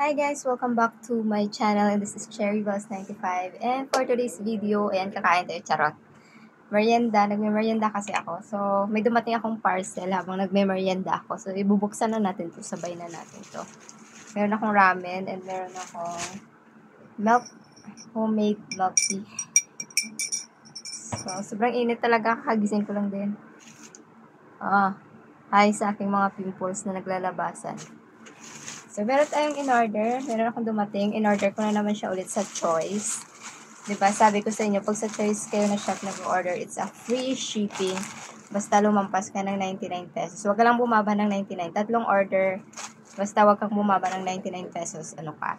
Hi guys! Welcome back to my channel and this is CherryBoss95 and for today's video, ayan, kakain tayo, charot. Merienda, nagme-merienda kasi ako. So, may dumating akong parcel habang nagme-merienda ako. So, ibubuksan na natin to, sabay na natin to. Meron akong ramen and meron akong homemade milk tea. So, sobrang init talaga, kakagising ko lang din. Hi sa aking mga pimples na naglalabasan. So, meron tayong in-order. Meron akong dumating. In-order ko na naman siya ulit sa Choice. Diba? Sabi ko sa inyo, pag sa Choice kayo na shop nag-order, it's a free shipping. Basta lumampas ka ng 99 pesos. Huwag ka lang bumaba ng 99. Tatlong order. Basta huwag kang bumaba ng 99 pesos. Ano ka?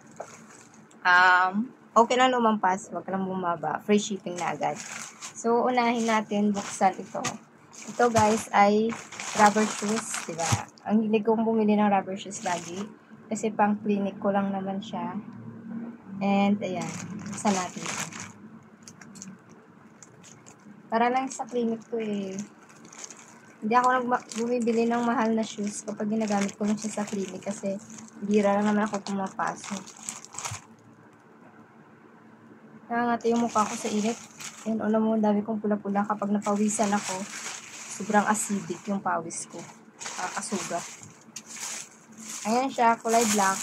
Okay lang lumampas. Huwag ka lang bumaba. Free shipping na agad. So, unahin natin buksan ito. Ito guys ay rubber shoes. Diba? Ang hilig kong bumili ng rubber shoes lagi. Kasi pang clinic ko lang naman siya. And, ayan. Buksan natin ito. Para lang sa clinic ko eh. Hindi ako bumibili ng mahal na shoes kapag ginagamit ko lang siya sa clinic kasi bira lang naman ako pumapasok. Nangangati yung mukha ko sa init. Ayan, alam mo, dami kong pula-pula kapag napawisan ako. Sobrang acidic yung pawis ko. Kakasuga. Ayan siya, kulay black.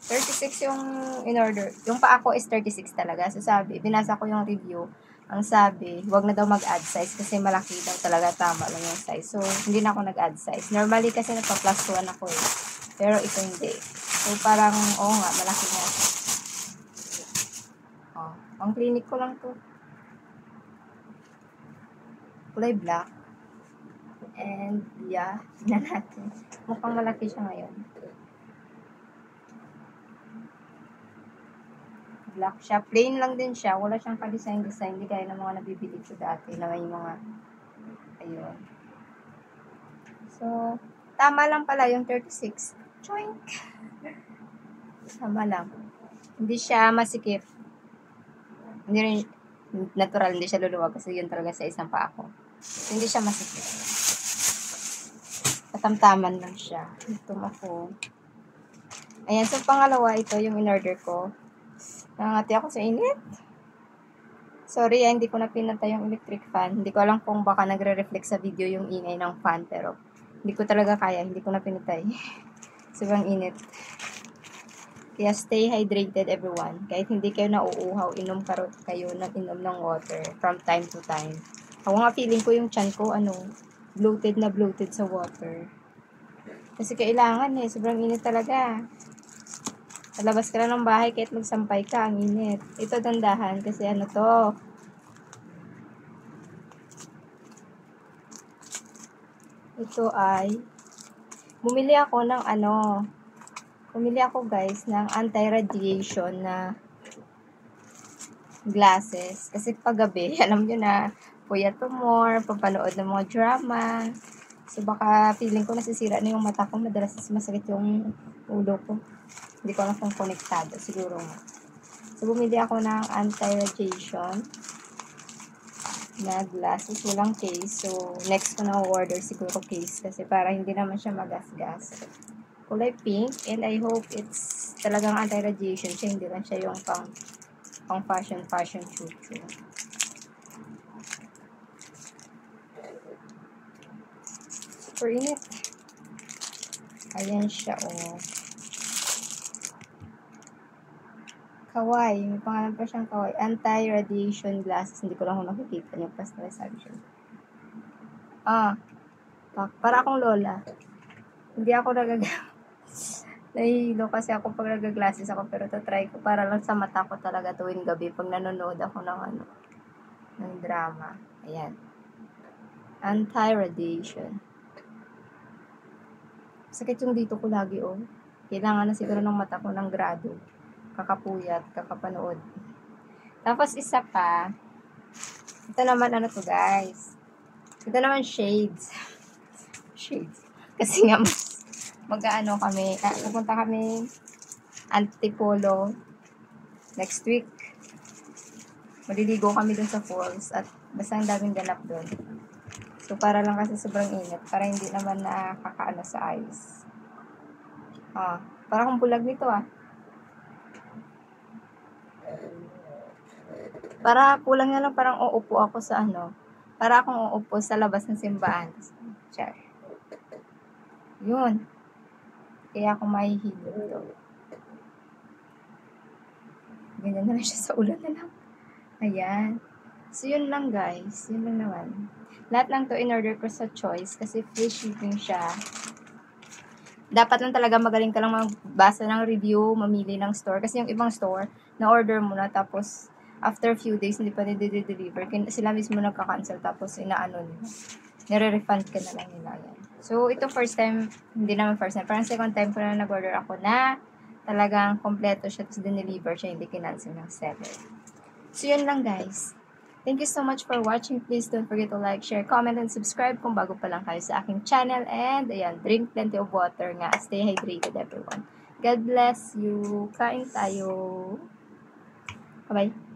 36 yung in-order. Yung paa ko is 36 talaga. So sabi, binasa ko yung review. Ang sabi, huwag na daw mag-add size kasi malaki daw talaga, tama lang yung size. So, hindi na ako nag-add size. Normally kasi nagpa-plus 1 ako eh. Pero ito hindi. So, parang, oo nga, malaki nga. Oh, ang clinic ko lang to. Kulay black. And, yeah, tignan natin. Mukhang malaki siya ngayon. Black siya. Plain lang din siya. Wala siyang ka-design-design. Hindi kaya ng mga nabibili ko dati na may mga, ayun. So, tama lang pala yung 36. Choink! Tama lang. Hindi siya masikip. Hindi rin, natural, hindi siya luluwag kasi yun talaga sa isang paa ko. So, hindi siya masikip. Katamtaman lang siya. Ito ako. Ayan, so pangalawa, ito yung in-order ko. Nangangati ako sa init. Sorry, hindi ko na pinatay yung electric fan. Hindi ko alam kung baka nagre-reflect sa video yung ingay ng fan, pero hindi ko talaga kaya. Hindi ko na pinatay. Sobrang init. Kaya stay hydrated everyone. Kahit hindi kayo nauuhaw, inom kayo inom ng water from time to time. Ako nga feeling ko yung tiyan ko, bloated na bloated sa water. Kasi kailangan sobrang init talaga. Labas ka lang ng bahay kahit magsampay ka, ang init. Ito dandahan kasi to. Ito ay bumili ako ng bumili ako guys ng anti-radiation na glasses. Kasi paggabi, alam nyo na, Kuya Tumor, papanood ng mga drama. So baka feeling ko nasisira na yung mata ko. Madalas masakit yung ulo ko. Hindi ko alam kung konektado. Siguro nga. So, bumili ako ng anti-radiation na glasses. Walang case. So, next ko na order siguro case. Kasi para hindi naman siya magasgas. Kulay pink. And I hope it's talagang anti-radiation siya. Hindi lang siya yung pang fashion chuchu. Super init. Ayan siya, oh. Kawai. May pangalan pa siyang Kawai. Anti-radiation glasses. Hindi ko lang kung nakikita niyo. Personalization. Para akong lola. Hindi ako nahihilo kasi ako pag nag-glasses ako. Pero try ko para lang sa mata ko talaga tuwing gabi. Pag nanonood ako ng drama. Ayan. Anti-radiation. Sakit yung dito ko lagi, oh. Kailangan na siguro ng mata ko ng grado. Kakapuyat, kakapanood. Tapos isa pa, ito naman to guys. Ito naman shades. Shades. Kasi nga kami, pupunta kami Antipolo next week. Maliligo kami dun sa falls at basta ang daming ganap dun. So para lang kasi sobrang init, para hindi naman nakakaano sa eyes. Para akong bulag nito ah. Para kulang na lang parang uupo ako sa ano. Para akong uupo sa labas ng simbahan. Char. Yun. Kaya ako mahihilip to. Ganyan na lang siya sa ulan na lang. Ayan. So, yun lang guys. Yun lang naman. Lahat lang to in-order ko sa Choice kasi free shipping siya. Dapat lang talaga magaling ka lang magbasa ng review, mamili ng store. Kasi yung ibang store, na-order mo na tapos after few days, hindi pa nide-deliver. Sila mismo nagka-cancel tapos inaano nila. Nire-refund ka na lang nila yan. So, ito first time, hindi naman first time. Parang second time ko na nag-order ako na talagang kompleto siya tapos dineliver siya, hindi kinancel ng seller. So, yun lang guys. Thank you so much for watching. Please don't forget to like, share, comment, and subscribe kung bago pa lang kayo sa aking channel. And, ayan, drink plenty of water nga. Stay hydrated, everyone. God bless you. Kain tayo. Bye-bye.